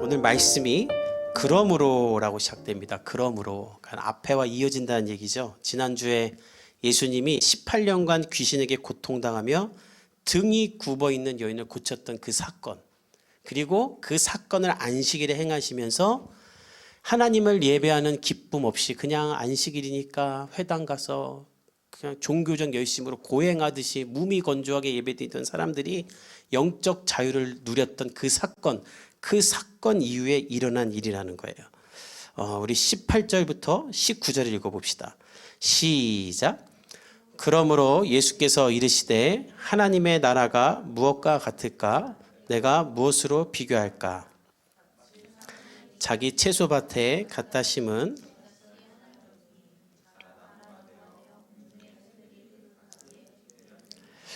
오늘 말씀이 그러므로라고 시작됩니다. 그러므로. 그러니까 앞에와 이어진다는 얘기죠. 지난주에 예수님이 18년간 귀신에게 고통당하며 등이 굽어있는 여인을 고쳤던 그 사건, 그리고 그 사건을 안식일에 행하시면서 하나님을 예배하는 기쁨 없이 그냥 안식일이니까 회당 가서 그냥 종교적 열심으로 고행하듯이 무미건조하게 예배드리던 사람들이 영적 자유를 누렸던 그 사건 이후에 일어난 일이라는 거예요. 우리 18절부터 19절 읽어봅시다. 시작. 그러므로 예수께서 이르시되 하나님의 나라가 무엇과 같을까? 내가 무엇으로 비교할까? 자기 채소밭에 갖다 심은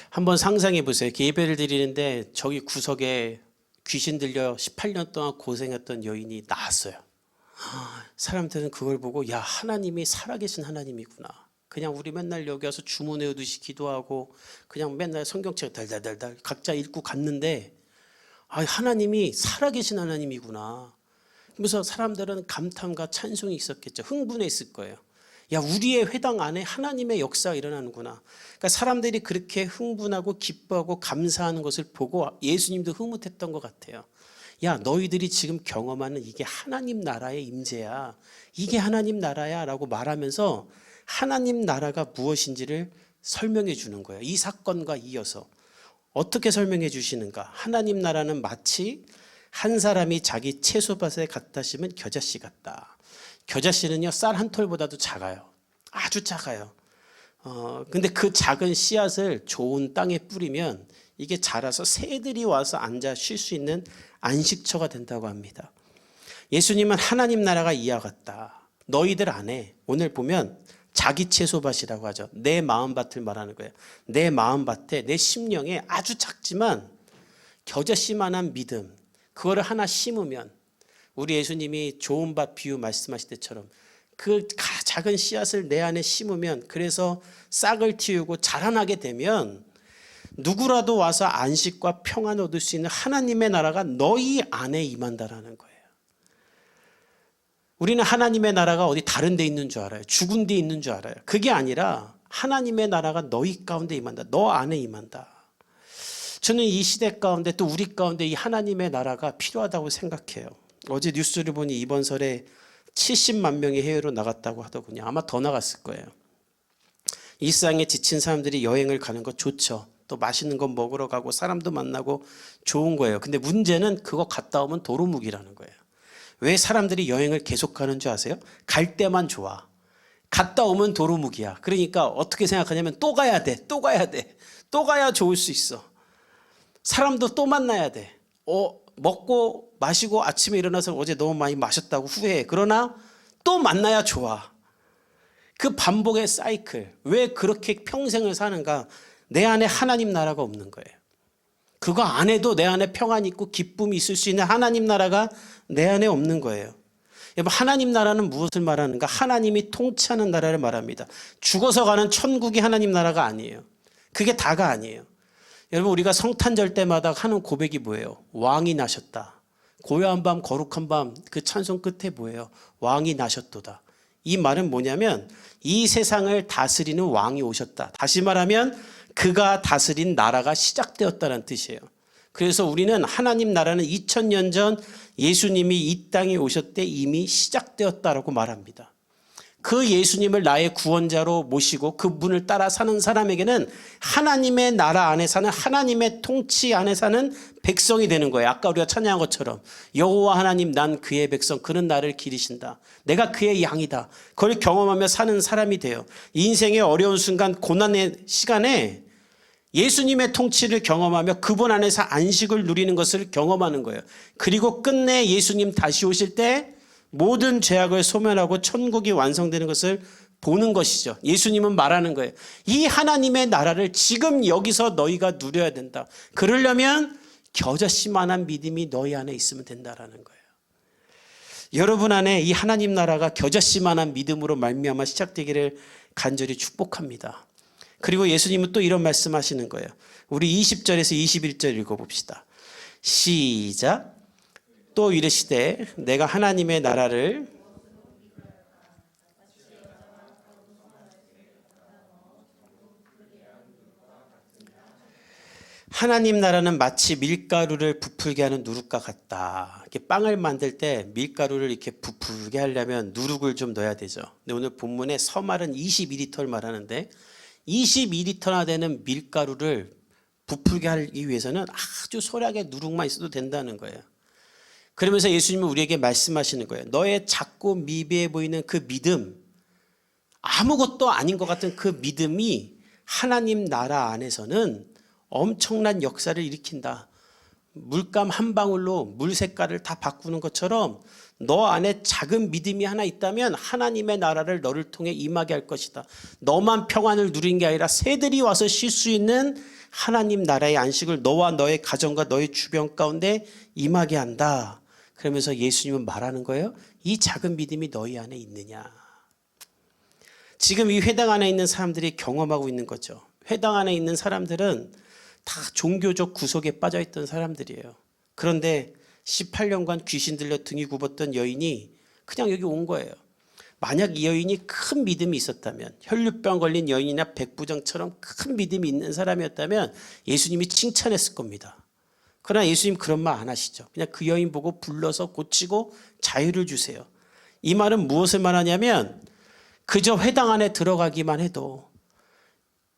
한번 상상해 보세요. 예배를 드리는데 저기 구석에 귀신 들려 18년 동안 고생했던 여인이 나왔어요. 사람들은 그걸 보고 야, 하나님이 살아계신 하나님이구나. 그냥 우리 맨날 여기 와서 주문 외우듯이 기도하고 그냥 맨날 성경책 달달달달 각자 읽고 갔는데 하나님이 살아계신 하나님이구나. 그래서 사람들은 감탄과 찬송이 있었겠죠. 흥분했을 거예요. 야, 우리의 회당 안에 하나님의 역사가 일어나는구나. 그러니까 사람들이 그렇게 흥분하고 기뻐하고 감사하는 것을 보고 예수님도 흐뭇했던 것 같아요. 야, 너희들이 지금 경험하는 이게 하나님 나라의 임재야. 이게 하나님 나라야 라고 말하면서 하나님 나라가 무엇인지를 설명해 주는 거예요. 이 사건과 이어서. 어떻게 설명해 주시는가? 하나님 나라는 마치 한 사람이 자기 채소밭에 갖다 심은 겨자씨 같다. 겨자씨는요, 쌀 한 톨보다도 작아요. 아주 작아요. 근데 그 작은 씨앗을 좋은 땅에 뿌리면 이게 자라서 새들이 와서 앉아 쉴 수 있는 안식처가 된다고 합니다. 예수님은 하나님 나라가 이와 같다. 너희들 안에 오늘 보면 자기 채소밭이라고 하죠. 내 마음밭을 말하는 거예요. 내 마음밭에 내 심령에 아주 작지만 겨자씨만한 믿음, 그거를 하나 심으면 우리 예수님이 좋은 밭 비유 말씀하실 때처럼 그 작은 씨앗을 내 안에 심으면 그래서 싹을 틔우고 자라나게 되면 누구라도 와서 안식과 평안을 얻을 수 있는 하나님의 나라가 너희 안에 임한다라는 거예요. 우리는 하나님의 나라가 어디 다른 데 있는 줄 알아요. 죽은 데 있는 줄 알아요. 그게 아니라 하나님의 나라가 너희 가운데 임한다. 너 안에 임한다. 저는 이 시대 가운데 또 우리 가운데 이 하나님의 나라가 필요하다고 생각해요. 어제 뉴스를 보니 이번 설에 70만 명이 해외로 나갔다고 하더군요. 아마 더 나갔을 거예요. 일상에 지친 사람들이 여행을 가는 거 좋죠. 또 맛있는 거 먹으러 가고 사람도 만나고 좋은 거예요. 근데 문제는 그거 갔다 오면 도루묵이라는 거예요. 왜 사람들이 여행을 계속 가는 줄 아세요? 갈 때만 좋아. 갔다 오면 도루묵이야. 그러니까 어떻게 생각하냐면 또 가야 돼. 또 가야 돼. 또 가야 좋을 수 있어. 사람도 또 만나야 돼. 먹고 마시고 아침에 일어나서 어제 너무 많이 마셨다고 후회해. 그러나 또 만나야 좋아. 그 반복의 사이클. 왜 그렇게 평생을 사는가? 내 안에 하나님 나라가 없는 거예요. 그거 안 해도 내 안에 평안이 있고 기쁨이 있을 수 있는 하나님 나라가 내 안에 없는 거예요. 여러분, 하나님 나라는 무엇을 말하는가? 하나님이 통치하는 나라를 말합니다. 죽어서 가는 천국이 하나님 나라가 아니에요. 그게 다가 아니에요. 여러분, 우리가 성탄절 때마다 하는 고백이 뭐예요? 왕이 나셨다. 고요한 밤 거룩한 밤, 그 찬송 끝에 뭐예요? 왕이 나셨도다. 이 말은 뭐냐면 이 세상을 다스리는 왕이 오셨다. 다시 말하면 그가 다스린 나라가 시작되었다는 뜻이에요. 그래서 우리는 하나님 나라는 2000년 전 예수님이 이 땅에 오셨을 때 이미 시작되었다라고 말합니다. 그 예수님을 나의 구원자로 모시고 그분을 따라 사는 사람에게는 하나님의 나라 안에 사는 하나님의 통치 안에 사는 백성이 되는 거예요. 아까 우리가 찬양한 것처럼 여호와 하나님, 난 그의 백성, 그는 나를 기르신다. 내가 그의 양이다. 그걸 경험하며 사는 사람이 돼요. 인생의 어려운 순간, 고난의 시간에 예수님의 통치를 경험하며 그분 안에서 안식을 누리는 것을 경험하는 거예요. 그리고 끝내 예수님 다시 오실 때 모든 죄악을 소멸하고 천국이 완성되는 것을 보는 것이죠. 예수님은 말하는 거예요. 이 하나님의 나라를 지금 여기서 너희가 누려야 된다. 그러려면 겨자씨만한 믿음이 너희 안에 있으면 된다라는 거예요. 여러분 안에 이 하나님 나라가 겨자씨만한 믿음으로 말미암아 시작되기를 간절히 축복합니다. 그리고 예수님은 또 이런 말씀하시는 거예요. 우리 20절에서 21절 읽어봅시다. 시작. 또 이르시되 내가 하나님의 나라를 하나님 나라는 마치 밀가루를 부풀게 하는 누룩과 같다. 이렇게 빵을 만들 때 밀가루를 이렇게 부풀게 하려면 누룩을 좀 넣어야 되죠. 근데 오늘 본문에 서말은 22리터를 말하는데 22리터나 되는 밀가루를 부풀게 하기 위해서는 아주 소량의 누룩만 있어도 된다는 거예요. 그러면서 예수님은 우리에게 말씀하시는 거예요. 너의 작고 미비해 보이는 그 믿음, 아무것도 아닌 것 같은 그 믿음이 하나님 나라 안에서는 엄청난 역사를 일으킨다. 물감 한 방울로 물 색깔을 다 바꾸는 것처럼 너 안에 작은 믿음이 하나 있다면 하나님의 나라를 너를 통해 임하게 할 것이다. 너만 평안을 누리는 게 아니라 새들이 와서 쉴 수 있는 하나님 나라의 안식을 너와 너의 가정과 너의 주변 가운데 임하게 한다. 그러면서 예수님은 말하는 거예요. 이 작은 믿음이 너희 안에 있느냐. 지금 이 회당 안에 있는 사람들이 경험하고 있는 거죠. 회당 안에 있는 사람들은 다 종교적 구속에 빠져있던 사람들이에요. 그런데 18년간 귀신 들려 등이 굽었던 여인이 그냥 여기 온 거예요. 만약 이 여인이 큰 믿음이 있었다면, 혈류병 걸린 여인이나 백부장처럼 큰 믿음이 있는 사람이었다면 예수님이 칭찬했을 겁니다. 그러나 예수님 그런 말 안 하시죠. 그냥 그 여인 보고 불러서 고치고 자유를 주세요. 이 말은 무엇을 말하냐면 그저 회당 안에 들어가기만 해도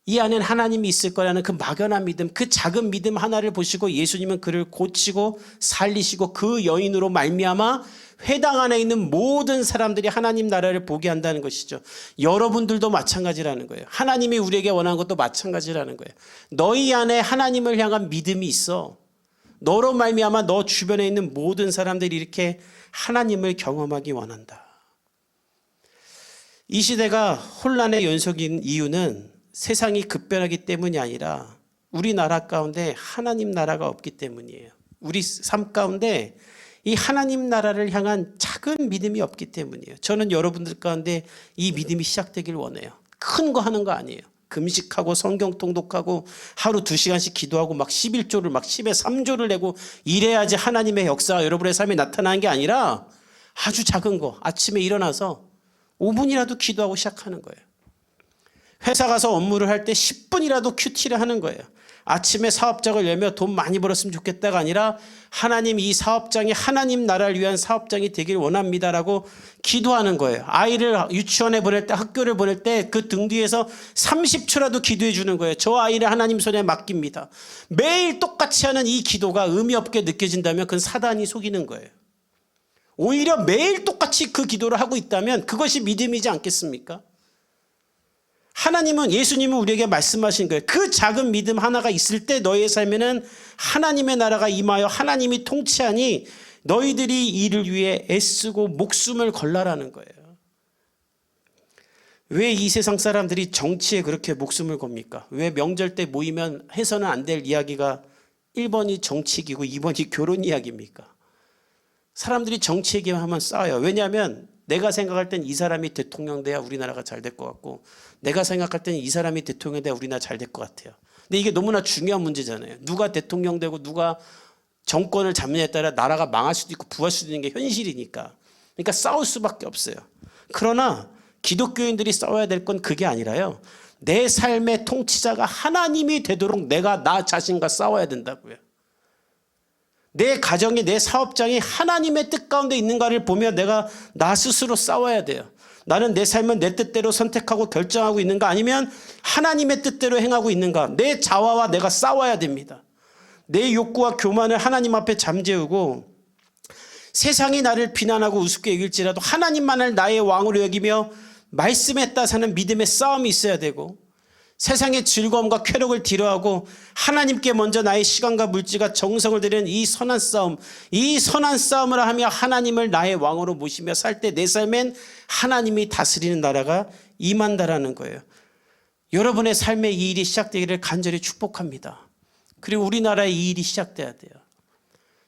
이 안에는 하나님이 있을 거라는 그 막연한 믿음, 그 작은 믿음 하나를 보시고 예수님은 그를 고치고 살리시고 그 여인으로 말미암아 회당 안에 있는 모든 사람들이 하나님 나라를 보게 한다는 것이죠. 여러분들도 마찬가지라는 거예요. 하나님이 우리에게 원하는 것도 마찬가지라는 거예요. 너희 안에 하나님을 향한 믿음이 있어. 너로 말미암아 너 주변에 있는 모든 사람들이 이렇게 하나님을 경험하기 원한다. 이 시대가 혼란의 연속인 이유는 세상이 급변하기 때문이 아니라 우리나라 가운데 하나님 나라가 없기 때문이에요. 우리 삶 가운데 이 하나님 나라를 향한 작은 믿음이 없기 때문이에요. 저는 여러분들 가운데 이 믿음이 시작되길 원해요. 큰 거 하는 거 아니에요. 금식하고 성경 통독하고 하루 2시간씩 기도하고 막 11조를 막 10에 3조를 내고 이래야지 하나님의 역사가 여러분의 삶에 나타나는 게 아니라 아주 작은 거, 아침에 일어나서 5분이라도 기도하고 시작하는 거예요. 회사 가서 업무를 할 때 10분이라도 큐티를 하는 거예요. 아침에 사업장을 열며 돈 많이 벌었으면 좋겠다가 아니라 하나님 이 사업장이 하나님 나라를 위한 사업장이 되길 원합니다라고 기도하는 거예요. 아이를 유치원에 보낼 때 학교를 보낼 때 그 등 뒤에서 30초라도 기도해 주는 거예요. 저 아이를 하나님 손에 맡깁니다. 매일 똑같이 하는 이 기도가 의미 없게 느껴진다면 그건 사단이 속이는 거예요. 오히려 매일 똑같이 그 기도를 하고 있다면 그것이 믿음이지 않겠습니까? 하나님은 예수님은 우리에게 말씀하신 거예요. 그 작은 믿음 하나가 있을 때 너의 삶에는 하나님의 나라가 임하여 하나님이 통치하니 너희들이 이를 위해 애쓰고 목숨을 걸라라는 거예요. 왜 이 세상 사람들이 정치에 그렇게 목숨을 겁니까? 왜 명절 때 모이면 해서는 안 될 이야기가 1번이 정치기고 2번이 결혼 이야기입니까? 사람들이 정치 얘기하면 싸워요. 왜냐하면 내가 생각할 땐 이 사람이 대통령 돼야 우리나라가 잘 될 것 같고 내가 생각할 때는 이 사람이 대통령 돼야 우리나라 잘 될 것 같아요. 근데 이게 너무나 중요한 문제잖아요. 누가 대통령 되고 누가 정권을 잡느냐에 따라 나라가 망할 수도 있고 부할 수도 있는 게 현실이니까. 그러니까 싸울 수밖에 없어요. 그러나 기독교인들이 싸워야 될 건 그게 아니라요. 내 삶의 통치자가 하나님이 되도록 내가 나 자신과 싸워야 된다고요. 내 가정이 내 사업장이 하나님의 뜻 가운데 있는가를 보며 내가 나 스스로 싸워야 돼요. 나는 내 삶을 내 뜻대로 선택하고 결정하고 있는가 아니면 하나님의 뜻대로 행하고 있는가. 내 자아와 내가 싸워야 됩니다. 내 욕구와 교만을 하나님 앞에 잠재우고 세상이 나를 비난하고 우습게 여길지라도 하나님만을 나의 왕으로 여기며 말씀에 따라 사는 믿음의 싸움이 있어야 되고 세상의 즐거움과 쾌락을 뒤로하고 하나님께 먼저 나의 시간과 물질과 정성을 들이는 이 선한 싸움, 이 선한 싸움을 하며 하나님을 나의 왕으로 모시며 살 때 내 삶엔 하나님이 다스리는 나라가 임한다라는 거예요. 여러분의 삶의 이 일이 시작되기를 간절히 축복합니다. 그리고 우리나라의 이 일이 시작돼야 돼요.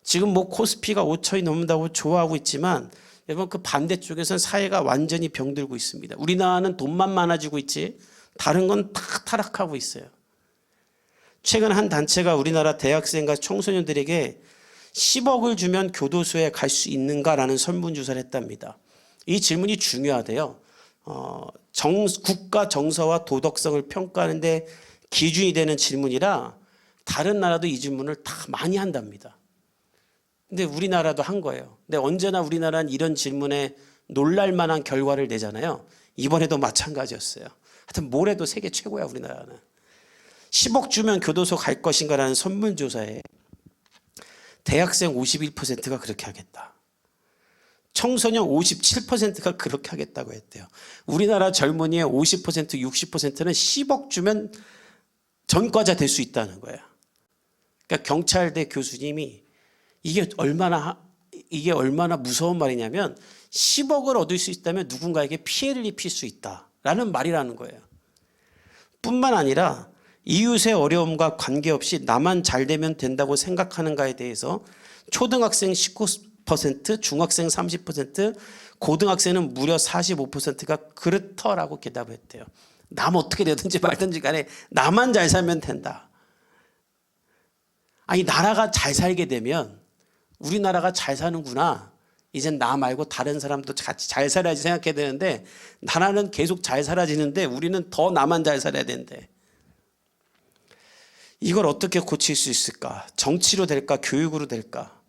지금 뭐 코스피가 5천이 넘는다고 좋아하고 있지만 여러분 그 반대쪽에서는 사회가 완전히 병들고 있습니다. 우리나라는 돈만 많아지고 있지 다른 건 다 타락하고 있어요. 최근 한 단체가 우리나라 대학생과 청소년들에게 10억을 주면 교도소에 갈 수 있는가라는 설문조사를 했답니다. 이 질문이 중요하대요. 국가 정서와 도덕성을 평가하는데 기준이 되는 질문이라 다른 나라도 이 질문을 다 많이 한답니다. 근데 우리나라도 한 거예요. 근데 언제나 우리나라는 이런 질문에 놀랄 만한 결과를 내잖아요. 이번에도 마찬가지였어요. 하여튼 뭘 해도 세계 최고야 우리나라는. 10억 주면 교도소 갈 것인가라는 설문조사에 대학생 51%가 그렇게 하겠다. 청소년 57%가 그렇게 하겠다고 했대요. 우리나라 젊은이의 50%, 60%는 10억 주면 전과자 될 수 있다는 거예요. 그러니까 경찰대 교수님이 이게 얼마나 무서운 말이냐면 10억을 얻을 수 있다면 누군가에게 피해를 입힐 수 있다라는 말이라는 거예요. 뿐만 아니라 이웃의 어려움과 관계없이 나만 잘 되면 된다고 생각하는가에 대해서 초등학생 19%, 중학생 30%, 고등학생은 무려 45%가 그렇더라고 대답했대요. 남 어떻게 되든지 말든지 간에 나만 잘 살면 된다. 아니 나라가 잘 살게 되면 우리나라가 잘 사는구나. 이젠 나 말고 다른 사람도 같이 잘 살아야지 생각해야 되는데 나라는 계속 잘 살아지는데 우리는 더 나만 잘 살아야 되는데 이걸 어떻게 고칠 수 있을까? 정치로 될까? 교육으로 될까?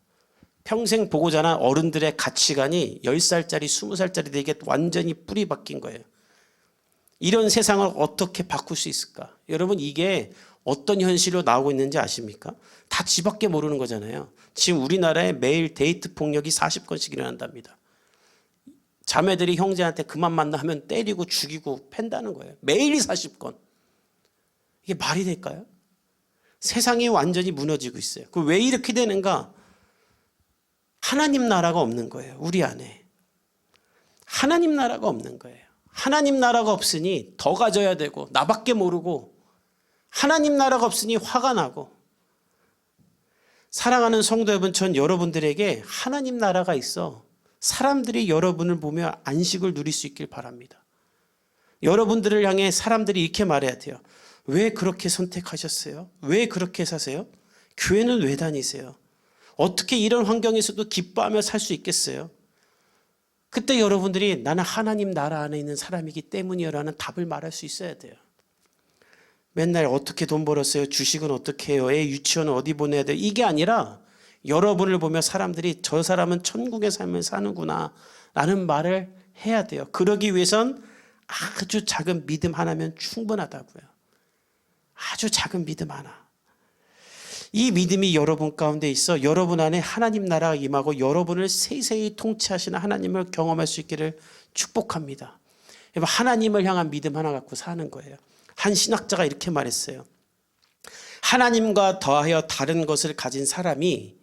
평생 보고 자란 어른들의 가치관이 10살짜리 20살짜리들에게 완전히 뿌리 박힌 거예요. 이런 세상을 어떻게 바꿀 수 있을까? 여러분 이게 어떤 현실로 나오고 있는지 아십니까? 다 지밖에 모르는 거잖아요. 지금 우리나라에 매일 데이트 폭력이 40건씩 일어난답니다. 자매들이 형제한테 그만 만나 하면 때리고 죽이고 팬다는 거예요. 매일 40건. 이게 말이 될까요? 세상이 완전히 무너지고 있어요. 왜 이렇게 되는가? 하나님 나라가 없는 거예요. 우리 안에. 하나님 나라가 없는 거예요. 하나님 나라가 없으니 더 가져야 되고 나밖에 모르고 하나님 나라가 없으니 화가 나고 사랑하는 성도 여러분 전 여러분들에게 하나님 나라가 있어 사람들이 여러분을 보며 안식을 누릴 수 있길 바랍니다. 여러분들을 향해 사람들이 이렇게 말해야 돼요. 왜 그렇게 선택하셨어요? 왜 그렇게 사세요? 교회는 왜 다니세요? 어떻게 이런 환경에서도 기뻐하며 살 수 있겠어요? 그때 여러분들이 나는 하나님 나라 안에 있는 사람이기 때문이라는 답을 말할 수 있어야 돼요. 맨날 어떻게 돈 벌었어요? 주식은 어떻게 해요? 애 유치원은 어디 보내야 돼요? 이게 아니라 여러분을 보며 사람들이 저 사람은 천국의 삶을 사는구나 라는 말을 해야 돼요. 그러기 위해선 아주 작은 믿음 하나면 충분하다고요. 아주 작은 믿음 하나. 이 믿음이 여러분 가운데 있어 여러분 안에 하나님 나라가 임하고 여러분을 세세히 통치하시는 하나님을 경험할 수 있기를 축복합니다. 하나님을 향한 믿음 하나 갖고 사는 거예요. 한 신학자가 이렇게 말했어요. 하나님과 더하여 다른 것을 가진 사람이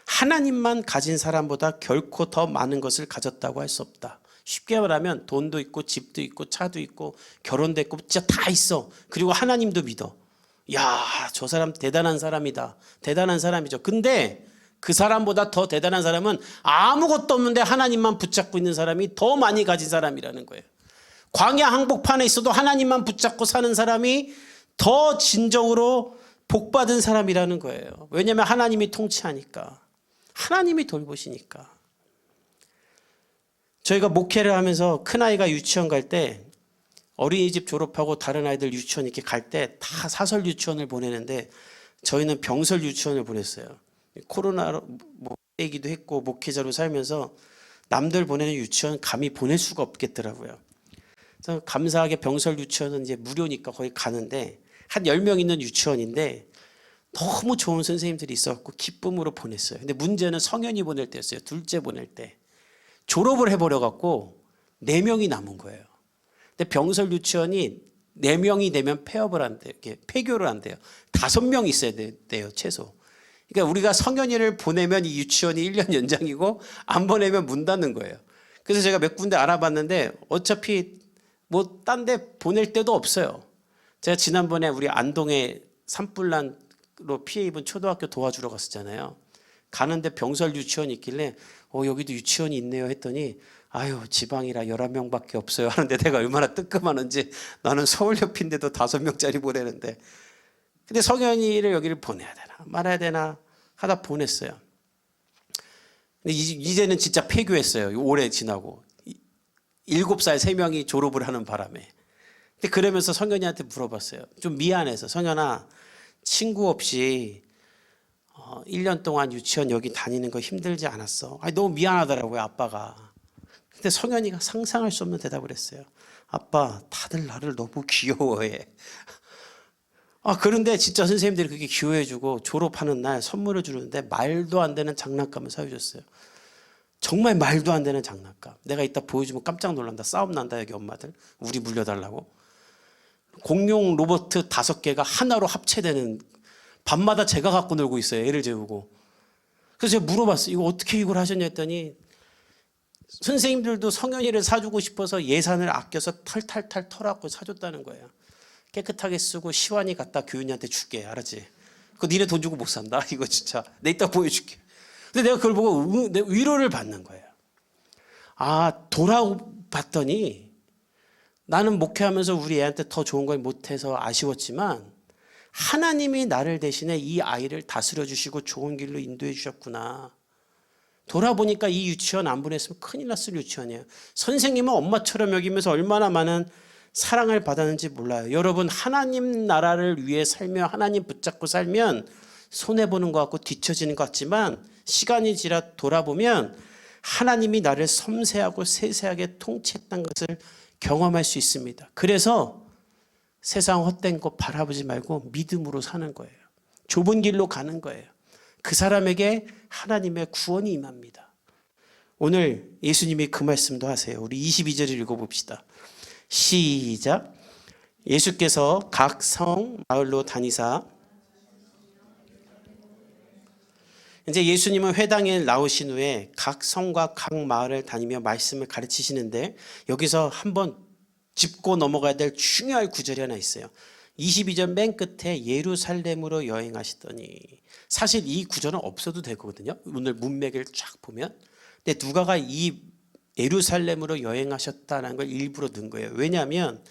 하나님만 가진 사람보다 결코 더 많은 것을 가졌다고 할 수 없다. 쉽게 말하면 돈도 있고 집도 있고 차도 있고 결혼도 있고 진짜 다 있어. 그리고 하나님도 믿어. 야, 저 사람 대단한 사람이다. 대단한 사람이죠. 근데 그 사람보다 더 대단한 사람은 아무것도 없는데 하나님만 붙잡고 있는 사람이 더 많이 가진 사람이라는 거예요. 광야 항복판에 있어도 하나님만 붙잡고 사는 사람이 더 진정으로 복받은 사람이라는 거예요. 왜냐하면 하나님이 통치하니까. 하나님이 돌보시니까. 저희가 목회를 하면서 큰아이가 유치원 갈 때 어린이집 졸업하고 다른 아이들 유치원 이렇게 갈 때 다 사설 유치원을 보내는데 저희는 병설 유치원을 보냈어요. 코로나로 얘기도 했고 목회자로 살면서 남들 보내는 유치원 감히 보낼 수가 없겠더라고요. 그래서 감사하게 병설 유치원은 이제 무료니까 거기 가는데 한 10명 있는 유치원인데 너무 좋은 선생님들이 있었고 기쁨으로 보냈어요. 근데 문제는 성현이 보낼 때였어요. 둘째 보낼 때. 졸업을 해버려갖고 4명이 남은 거예요. 근데 병설 유치원이 4명이 되면 폐업을 한대요. 이렇게 폐교를 한대요. 5명 있어야 돼요, 최소. 그러니까 우리가 성현이를 보내면 이 유치원이 1년 연장이고 안 보내면 문 닫는 거예요. 그래서 제가 몇 군데 알아봤는데 어차피 뭐 딴 데 보낼 데도 없어요. 제가 지난번에 우리 안동에 산불난로 피해 입은 초등학교 도와주러 갔었잖아요. 가는데 병설 유치원이 있길래 여기도 유치원이 있네요 했더니 아유 지방이라 11명밖에 없어요 하는데 내가 얼마나 뜨끔하는지 나는 서울 옆인데도 5명짜리 보내는데 근데 성현이를 여기를 보내야 되나 말아야 되나 하다 보냈어요. 근데 이제는 진짜 폐교했어요. 올해 지나고 7살 3명이 졸업을 하는 바람에. 근데 그러면서 성현이한테 물어봤어요. 좀 미안해서, 성현아, 친구 없이 1년 동안 유치원 여기 다니는 거 힘들지 않았어? 아니, 너무 미안하더라고요, 아빠가. 근데 성현이가 상상할 수 없는 대답을 했어요. 아빠, 다들 나를 너무 귀여워해. 그런데 진짜 선생님들이 그렇게 귀여워해주고 졸업하는 날 선물을 주는데 말도 안 되는 장난감을 사주셨어요. 정말 말도 안 되는 장난감. 내가 이따 보여주면 깜짝 놀란다. 싸움 난다, 여기 엄마들. 우리 물려달라고. 공룡 로봇 5개가 하나로 합체되는, 밤마다 제가 갖고 놀고 있어요. 애를 재우고. 그래서 제가 물어봤어요. 이거 어떻게 이걸 하셨냐 했더니 선생님들도 성현이를 사주고 싶어서 예산을 아껴서 털탈탈 털어갖고 사줬다는 거예요. 깨끗하게 쓰고 시완이 갖다 교윤이한테 줄게. 알았지? 그거 니네 돈 주고 못 산다. 이거 진짜. 내 이따 보여줄게. 근데 내가 그걸 보고 위로를 받는 거예요. 돌아봤더니 나는 목회하면서 우리 애한테 더 좋은 걸 못해서 아쉬웠지만 하나님이 나를 대신에 이 아이를 다스려 주시고 좋은 길로 인도해 주셨구나. 돌아보니까 이 유치원 안 보냈으면 큰일 났을 유치원이에요. 선생님은 엄마처럼 여기면서 얼마나 많은 사랑을 받았는지 몰라요. 여러분, 하나님 나라를 위해 살며 하나님 붙잡고 살면 손해보는 것 같고 뒤처지는 것 같지만 시간이 지나 돌아보면 하나님이 나를 섬세하고 세세하게 통치했다는 것을 경험할 수 있습니다. 그래서 세상 헛된 것 바라보지 말고 믿음으로 사는 거예요. 좁은 길로 가는 거예요. 그 사람에게 하나님의 구원이 임합니다. 오늘 예수님이 그 말씀도 하세요. 우리 22절을 읽어봅시다. 시작. 예수께서 각 성 마을로 다니사, 이제 예수님은 회당에 나오신 후에 각 성과 각 마을을 다니며 말씀을 가르치시는데 여기서 한번 짚고 넘어가야 될 중요한 구절이 하나 있어요. 22절 맨 끝에 예루살렘으로 여행하시더니, 사실 이 구절은 없어도 되거든요. 오늘 문맥을 쫙 보면. 근데 누가가 이 예루살렘으로 여행하셨다는 걸 일부러 넣은 거예요. 왜냐하면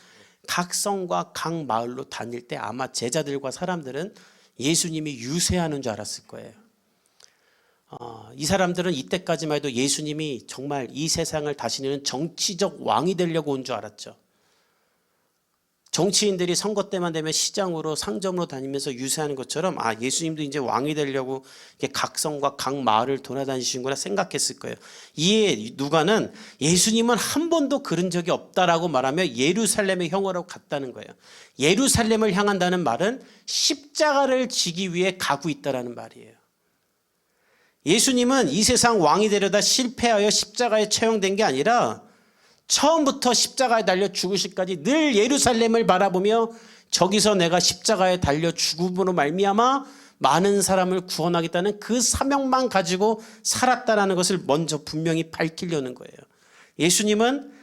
각 성과 각 마을로 다닐 때 아마 제자들과 사람들은 예수님이 유세하는 줄 알았을 거예요. 이 사람들은 이때까지만 해도 예수님이 정말 이 세상을 다스리는 정치적 왕이 되려고 온 줄 알았죠. 정치인들이 선거 때만 되면 시장으로 상점으로 다니면서 유세하는 것처럼 예수님도 이제 왕이 되려고 각 성과 각 마을을 돌아다니시는구나 생각했을 거예요. 이에 누가는 예수님은 한 번도 그런 적이 없다라고 말하며 예루살렘의 형으로 갔다는 거예요. 예루살렘을 향한다는 말은 십자가를 지기 위해 가고 있다라는 말이에요. 예수님은 이 세상 왕이 되려다 실패하여 십자가에 처형된 게 아니라 처음부터 십자가에 달려 죽으실까지 늘 예루살렘을 바라보며 저기서 내가 십자가에 달려 죽음으로 말미암아 많은 사람을 구원하겠다는 그 사명만 가지고 살았다는 것을 먼저 분명히 밝히려는 거예요. 예수님은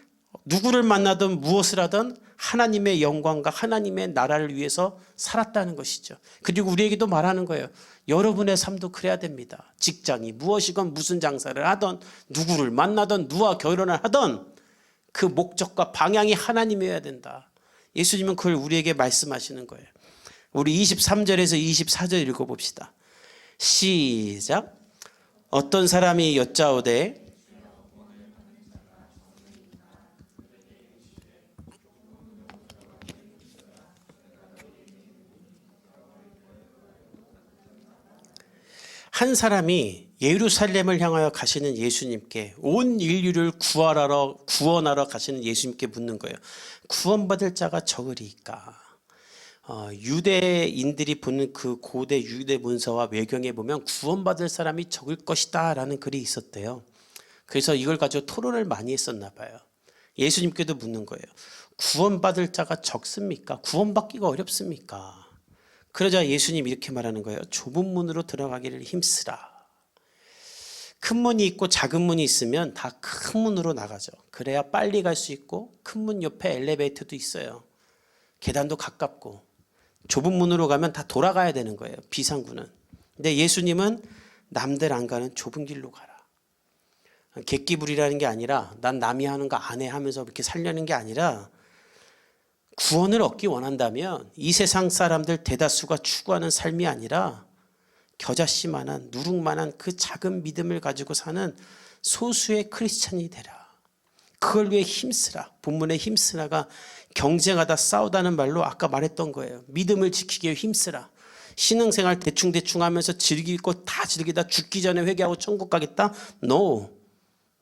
누구를 만나든 무엇을 하든 하나님의 영광과 하나님의 나라를 위해서 살았다는 것이죠. 그리고 우리에게도 말하는 거예요. 여러분의 삶도 그래야 됩니다. 직장이 무엇이건 무슨 장사를 하든 누구를 만나든 누구와 결혼을 하든 그 목적과 방향이 하나님이어야 된다. 예수님은 그걸 우리에게 말씀하시는 거예요. 우리 23절에서 24절 읽어봅시다. 시작. 어떤 사람이 여짜오되 한 사람이 예루살렘을 향하여 가시는 예수님께, 온 인류를 구원하러 가시는 예수님께 묻는 거예요. 구원받을 자가 적으리까? 유대인들이 보는 그 고대 유대 문서와 외경에 보면 구원받을 사람이 적을 것이다 라는 글이 있었대요. 그래서 이걸 가지고 토론을 많이 했었나 봐요. 예수님께도 묻는 거예요. 구원받을 자가 적습니까? 구원받기가 어렵습니까? 그러자 예수님 이렇게 말하는 거예요. 좁은 문으로 들어가기를 힘쓰라. 큰 문이 있고 작은 문이 있으면 다 큰 문으로 나가죠. 그래야 빨리 갈 수 있고 큰 문 옆에 엘리베이터도 있어요. 계단도 가깝고. 좁은 문으로 가면 다 돌아가야 되는 거예요. 비상구는. 근데 예수님은 남들 안 가는 좁은 길로 가라. 객기부리라는 게 아니라 난 남이 하는 거 안 해 하면서 그렇게 살려는 게 아니라 구원을 얻기 원한다면 이 세상 사람들 대다수가 추구하는 삶이 아니라 겨자씨만한 누룩만한 그 작은 믿음을 가지고 사는 소수의 크리스찬이 되라. 그걸 위해 힘쓰라. 본문의 힘쓰라가 경쟁하다 싸우다는 말로 아까 말했던 거예요. 믿음을 지키기 위해 힘쓰라. 신앙생활 대충대충 하면서 즐길 거 다 즐기다 죽기 전에 회개하고 천국 가겠다? No.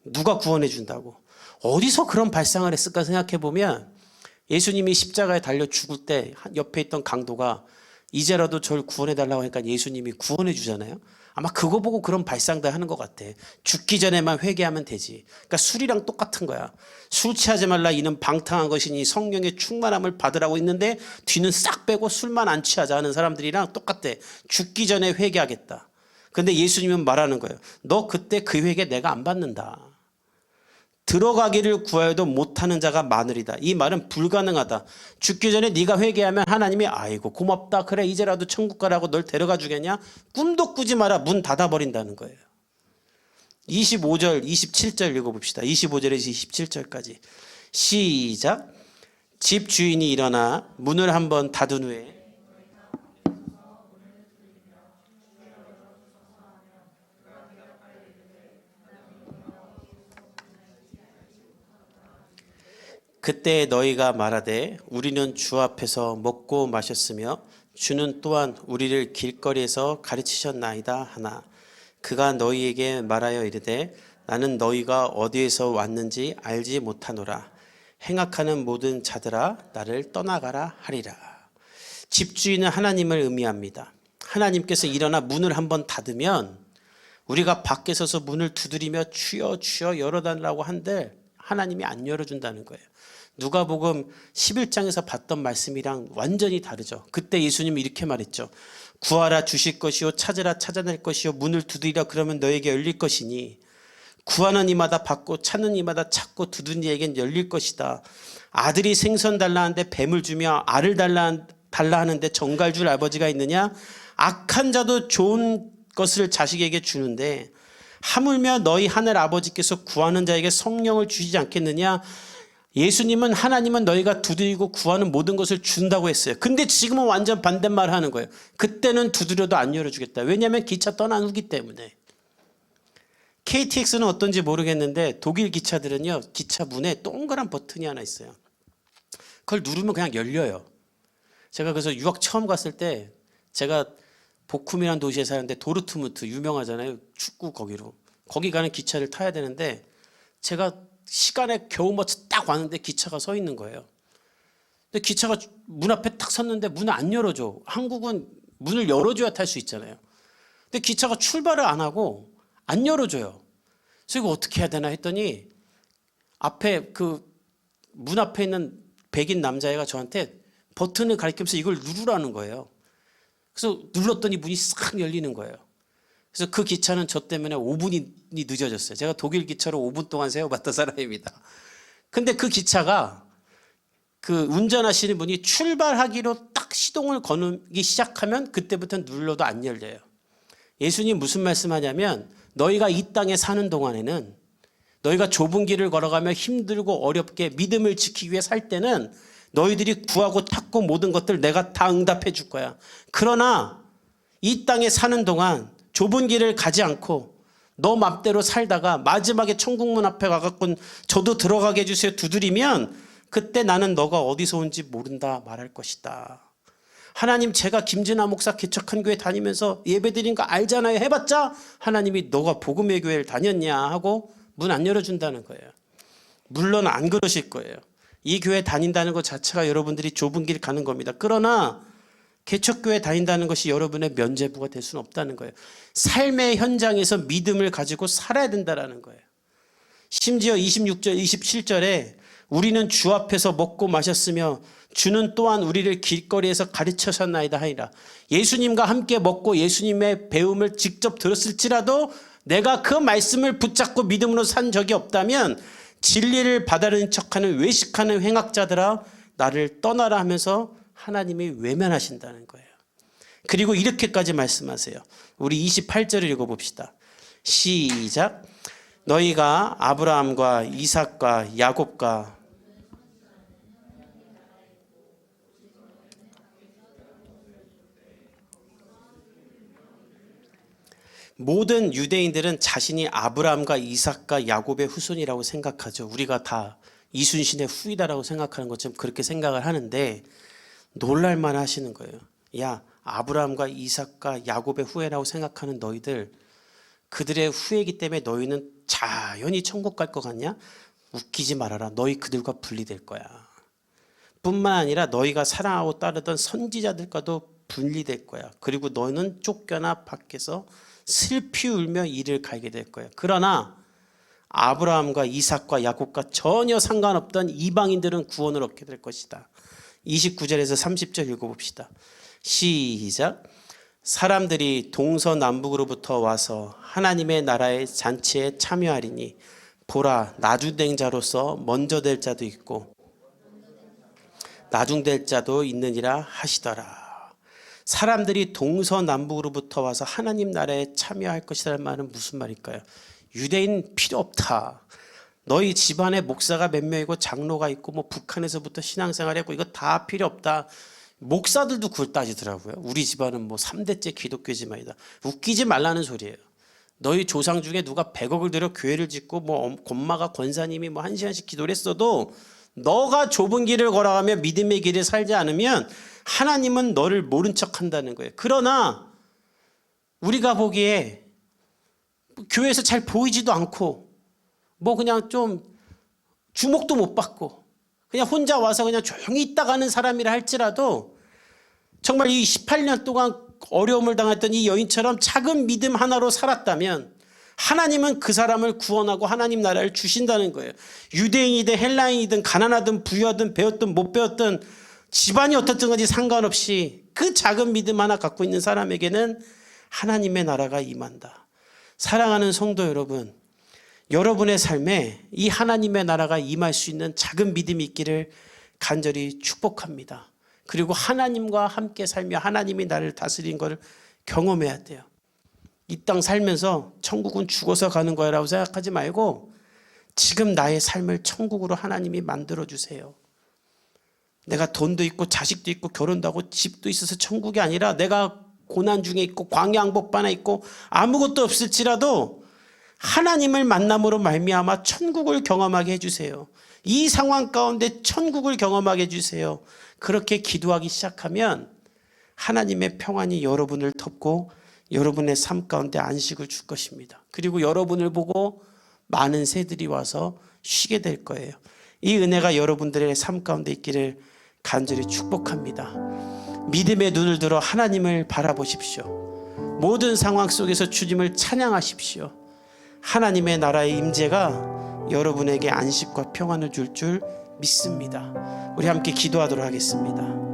누가 구원해 준다고. 어디서 그런 발상을 했을까 생각해 보면 예수님이 십자가에 달려 죽을 때 옆에 있던 강도가 이제라도 저를 구원해 달라고 하니까 예수님이 구원해 주잖아요. 아마 그거 보고 그런 발상들 하는 것 같아. 죽기 전에만 회개하면 되지. 그러니까 술이랑 똑같은 거야. 술 취하지 말라 이는 방탕한 것이니 성령의 충만함을 받으라고 있는데 뒤는 싹 빼고 술만 안 취하자 하는 사람들이랑 똑같아. 죽기 전에 회개하겠다. 근데 예수님은 말하는 거예요. 너 그때 그 회개 내가 안 받는다. 들어가기를 구하여도 못하는 자가 많으리다. 이 말은 불가능하다. 죽기 전에 네가 회개하면 하나님이 아이고 고맙다. 그래 이제라도 천국 가라고 널 데려가 주겠냐? 꿈도 꾸지 마라. 문 닫아버린다는 거예요. 25절 27절 읽어봅시다. 25절에서 27절까지 시작. 집 주인이 일어나 문을 한번 닫은 후에 그때 너희가 말하되 우리는 주 앞에서 먹고 마셨으며 주는 또한 우리를 길거리에서 가르치셨나이다 하나 그가 너희에게 말하여 이르되 나는 너희가 어디에서 왔는지 알지 못하노라. 행악하는 모든 자들아 나를 떠나가라 하리라. 집주인은 하나님을 의미합니다. 하나님께서 일어나 문을 한번 닫으면 우리가 밖에 서서 문을 두드리며 주여 주여 열어달라고 한들 하나님이 안 열어준다는 거예요. 누가복음 11장에서 봤던 말씀이랑 완전히 다르죠. 그때 예수님이 이렇게 말했죠. 구하라 주실 것이요 찾으라 찾아낼 것이요 문을 두드리라 그러면 너에게 열릴 것이니 구하는 이마다 받고 찾는 이마다 찾고 두드리는 이에겐 열릴 것이다. 아들이 생선 달라 하는데 뱀을 주며 알을 달라 하는데 정갈 줄 아버지가 있느냐? 악한 자도 좋은 것을 자식에게 주는데 하물며 너희 하늘 아버지께서 구하는 자에게 성령을 주시지 않겠느냐? 예수님은 하나님은 너희가 두드리고 구하는 모든 것을 준다고 했어요. 근데 지금은 완전 반대말을 하는 거예요. 그때는 두드려도 안 열어주겠다. 왜냐하면 기차 떠난 후기 때문에. KTX는 어떤지 모르겠는데 독일 기차들은요. 기차 문에 동그란 버튼이 하나 있어요. 그걸 누르면 그냥 열려요. 제가 그래서 유학 처음 갔을 때 제가 보쿰이라는 도시에 사는데 도르트문트 유명하잖아요. 축구 거기로. 거기 가는 기차를 타야 되는데 제가 시간에 겨우 맞춰 딱 왔는데 기차가 서 있는 거예요. 근데 기차가 문 앞에 딱 섰는데 문을 안 열어줘. 한국은 문을 열어줘야 탈 수 있잖아요. 근데 기차가 출발을 안 하고 안 열어줘요. 그래서 이거 어떻게 해야 되나 했더니 앞에 그 문 앞에 있는 백인 남자애가 저한테 버튼을 가리키면서 이걸 누르라는 거예요. 그래서 눌렀더니 문이 싹 열리는 거예요. 그래서 그 기차는 저 때문에 5분이 늦어졌어요. 제가 독일 기차로 5분 동안 세워봤던 사람입니다. 근데 그 기차가 그 운전하시는 분이 출발하기로 딱 시동을 거기 시작하면 그때부터 눌러도 안 열려요. 예수님 무슨 말씀하냐면 너희가 이 땅에 사는 동안에는 너희가 좁은 길을 걸어가며 힘들고 어렵게 믿음을 지키기 위해 살 때는 너희들이 구하고 찾고 모든 것들 내가 다 응답해 줄 거야. 그러나 이 땅에 사는 동안 좁은 길을 가지 않고 너 맘대로 살다가 마지막에 천국문 앞에 가갖고 저도 들어가게 해주세요 두드리면 그때 나는 너가 어디서 온지 모른다 말할 것이다. 하나님 제가 김진아 목사 개척한 교회 다니면서 예배드린 거 알잖아요. 해봤자 하나님이 너가 복음의 교회를 다녔냐 하고 문 안 열어준다는 거예요. 물론 안 그러실 거예요. 이 교회 다닌다는 것 자체가 여러분들이 좁은 길 가는 겁니다. 그러나 개척교회 다닌다는 것이 여러분의 면죄부가 될 수는 없다는 거예요. 삶의 현장에서 믿음을 가지고 살아야 된다는 거예요. 심지어 26절 27절에 우리는 주 앞에서 먹고 마셨으며 주는 또한 우리를 길거리에서 가르쳐셨나이다 하니라. 예수님과 함께 먹고 예수님의 배움을 직접 들었을지라도 내가 그 말씀을 붙잡고 믿음으로 산 적이 없다면 진리를 받아들인 척하는 외식하는 행악자들아 나를 떠나라 하면서 하나님이 외면하신다는 거예요. 그리고 이렇게까지 말씀하세요. 우리 28절을 읽어봅시다. 시작. 너희가 아브라함과 이삭과 야곱과 모든 유대인들은 자신이 아브라함과 이삭과 야곱의 후손이라고 생각하죠. 우리가 다 이순신의 후이다라고 생각하는 것처럼 그렇게 생각을 하는데 놀랄만 하시는 거예요. 야, 아브라함과 이삭과 야곱의 후예라고 생각하는 너희들, 그들의 후예이기 때문에 너희는 자연히 천국 갈 것 같냐? 웃기지 말아라. 너희 그들과 분리될 거야. 뿐만 아니라 너희가 사랑하고 따르던 선지자들과도 분리될 거야. 그리고 너희는 쫓겨나 밖에서 슬피 울며 이를 갈게 될 거야. 그러나 아브라함과 이삭과 야곱과 전혀 상관없던 이방인들은 구원을 얻게 될 것이다. 29절에서 30절 읽어봅시다. 시작. 사람들이 동서남북으로부터 와서 하나님의 나라의 잔치에 참여하리니 보라, 나중된 자로서 먼저 될 자도 있고 나중될 자도 있느니라 하시더라. 사람들이 동서남북으로부터 와서 하나님 나라에 참여할 것이라는 말은 무슨 말일까요? 유대인 필요 없다. 너희 집안에 목사가 몇 명이고 장로가 있고 뭐 북한에서부터 신앙생활 했고 이거 다 필요 없다. 목사들도 그걸 따지더라고요. 우리 집안은 뭐 3대째 기독교 집안이다. 웃기지 말라는 소리예요. 너희 조상 중에 누가 100억을 들여 교회를 짓고 뭐 권마가 권사님이 뭐 1시간씩 기도를 했어도 너가 좁은 길을 걸어가며 믿음의 길을 살지 않으면 하나님은 너를 모른 척 한다는 거예요. 그러나 우리가 보기에 교회에서 잘 보이지도 않고 뭐 그냥 좀 주목도 못 받고 그냥 혼자 와서 그냥 조용히 있다 가는 사람이라 할지라도 정말 이 18년 동안 어려움을 당했던 이 여인처럼 작은 믿음 하나로 살았다면 하나님은 그 사람을 구원하고 하나님 나라를 주신다는 거예요. 유대인이든 헬라인이든 가난하든 부유하든 배웠든 못 배웠든 집안이 어떻든 건지 상관없이 그 작은 믿음 하나 갖고 있는 사람에게는 하나님의 나라가 임한다. 사랑하는 성도 여러분, 여러분의 삶에 이 하나님의 나라가 임할 수 있는 작은 믿음이 있기를 간절히 축복합니다. 그리고 하나님과 함께 살며 하나님이 나를 다스린 것을 경험해야 돼요. 이 땅 살면서 천국은 죽어서 가는 거라고 생각하지 말고 지금 나의 삶을 천국으로 하나님이 만들어주세요. 내가 돈도 있고 자식도 있고 결혼도 하고 집도 있어서 천국이 아니라 내가 고난 중에 있고 광야 항복반에 있고 아무것도 없을지라도 하나님을 만남으로 말미암아 천국을 경험하게 해주세요. 이 상황 가운데 천국을 경험하게 해주세요. 그렇게 기도하기 시작하면 하나님의 평안이 여러분을 덮고 여러분의 삶 가운데 안식을 줄 것입니다. 그리고 여러분을 보고 많은 새들이 와서 쉬게 될 거예요. 이 은혜가 여러분들의 삶 가운데 있기를 간절히 축복합니다. 믿음의 눈을 들어 하나님을 바라보십시오. 모든 상황 속에서 주님을 찬양하십시오. 하나님의 나라의 임재가 여러분에게 안식과 평안을 줄 믿습니다. 우리 함께 기도하도록 하겠습니다.